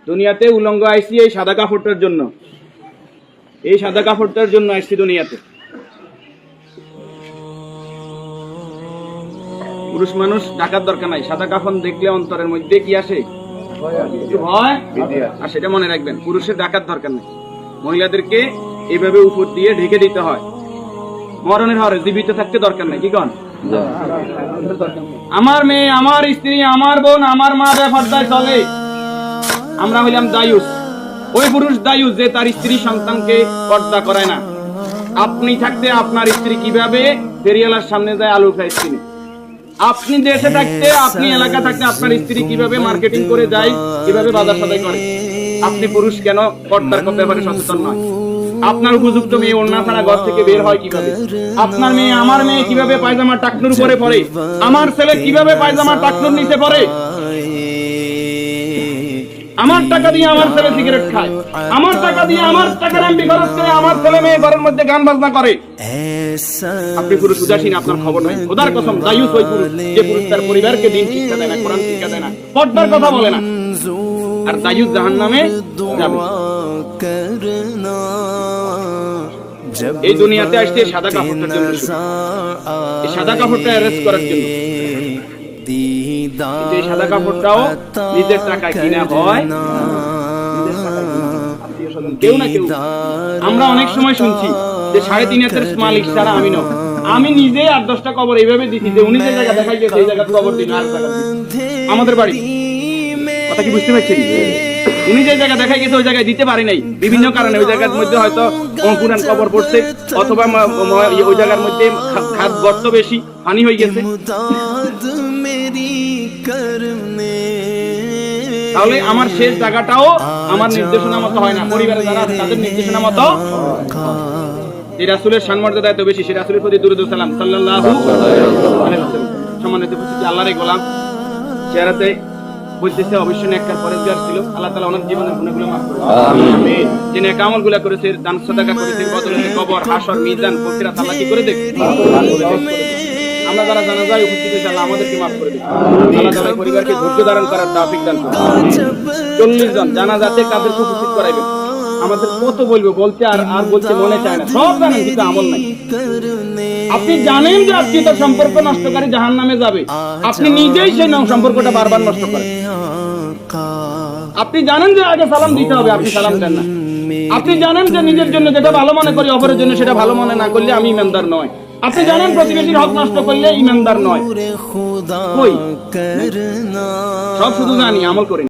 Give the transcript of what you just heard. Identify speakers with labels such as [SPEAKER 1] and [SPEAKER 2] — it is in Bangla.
[SPEAKER 1] দুনিয়াতে উলঙ্গ আইছি এই সাদা কাপড়টার জন্য, এই সাদা কাপড়টার জন্য আসছি দুনিয়াতে। পুরুষ মানুষ ঢাকার দরকার নাই, সাদা কাফন দেখলে অন্তরের মধ্যে কি আসে? ভয়। আর সেটা মনে রাখবেন, পুরুষের ঢাকার দরকার নেই, মহিলাদেরকে এইভাবে উপর দিয়ে ঢেকে দিতে হয়। মরণের হারে জীবিত থাকতে দরকার নাই, কি কন? আমার মেয়ে, আমার স্ত্রী, আমার বোন, আমার মা বেপরদায় চলে, আমরা হইলাম দায়ুস। ওই পুরুষ দায়ুস যে তার স্ত্রী সন্তানকে পর্দা করায় না। আপনি থাকতে আপনার স্ত্রী কিভাবে ফেরিয়ালার সামনে যায় আলু ফ্রাইস কিনে, আপনি দেশে থাকতে, আপনি এলাকা থাকতে আপনার স্ত্রী কিভাবে মার্কেটিং করে যায়, কিভাবে বাজার সদাই করে, আপনি পুরুষ কেন পর্দার ব্যাপারে সচেতন নয়? আপনার উপযুক্ত মেয়ে ওড়না ছাড়া ঘর থেকে বের হয় কিভাবে? আপনার মেয়ে, আমার মেয়ে কিভাবে পায়জামা টাকনুর উপরে পরে? আমার ছেলে কিভাবে পায়জামা টাকনুর নিচে পরে? আমার টাকা দিয়ে আমার ছেলে সিগারেট খায়, আমার টাকা দিয়ে আমার টাকার এমবি খরচ করে আমার ছেলে মেয়ে ঘরের মধ্যে গান বাজনা করে। আপনি পুরুষ উদাসীন, আপনার খবর নাই। খোদার কসম, দায়ুস ওই পুরুষ যে পুরুষ তার পরিবারকে দিন শিক্ষা দেয় না, কোরআন শিক্ষা দেয় না, পর্দার কথা বলে না। আর দায়ুস জাহান্নামে যাবে। এই দুনিয়াতে আসছে সাদা কাপড়টার জন্য, এই সাদা কাপড়টা অ্যারেস্ট করার জন্য। এই সাদা কাপড়টাও নিজের টাকায় কিনা হয়, কেউ না কেউ। আমরা অনেক সময় শুনছি যে 3.5 হাতের মালিক ছাড়া আমি নয়। আমি নিজে 8-10টা কবর এইভাবে দিচ্ছি যে উনি যে জায়গা দেখাই গেছে এই জায়গাতে কবর দিন, আর আমাদের বাড়ি। কথা কি বুঝতে পারছেন? উনি যে জায়গা দেখাই গেছে ওই জায়গায় দিতে পারি নাই বিভিন্ন কারণে। ওই জায়গার মধ্যে হয়তো পুরান কবর পড়ছে, অথবা ওই জায়গার মধ্যে খাদ গর্ত বেশি, পানি হয়ে গেছে। তাহলে আমার শেষ জায়গাটাও আমার নির্দেশনা মতো হয় না, পরিবারে যারা আছে তাদের নির্দেশনা মতো। এই রাসূলের সম্মানটা এত বেশি, সেই রাসূলের প্রতি দুরূদ ও সালাম সাল্লাল্লাহু আলাইহি ওয়াসাল্লাম। সম্মানিত উপস্থিতি, আল্লাহর গোলাম চেহারাতে বলতেছে অবশ্যই নেককার পরেজগার ছিল। আল্লাহ তাআলা ওনার জীবনের গুনাহগুলো মাফ করুন, আমিন। যে নেক আমলগুলো করেছে, দান সাদাকা করেছে, বদলে কবর, হাসর, মিজান, ফকিরাত আল্লাহ কি করে দেখ। আমরা যারা জানাজায় উপস্থিত হয়েছি, আল্লাহ আমাদেরকে মাফ করে দিন। আল্লাহ তাআলা পরিবারকে ধৈর্য ধারণ করার তৌফিক দান করুন। 40 জন জানাজাতে কাদেরকে উপস্থিত করাইবেন? আমাদের কত বলবো, বলতে আর বলতে মনে চায় না। সব জানেন কিন্তু আমল নাই। আপনি জানেন যে আত্মীয়তার সম্পর্ক নষ্টকারী জাহান্নামে যাবে, আপনি নিজেই সেই সম্পর্কটা বারবার নষ্ট করেন। আপনি জানেন যে আগে সালাম দিতে হবে, আপনি সালাম দেন না। আপনি জানেন যে নিজের জন্য যেটা ভালো মনে করি, অপরের জন্য সেটা ভালো মনে না করলে আমি ইমানদার নয়। আপনি জানেন প্রতিবেশীর হক নষ্ট করলে ইমানদার নয়। কই সব শুধু জানি, আমল করি।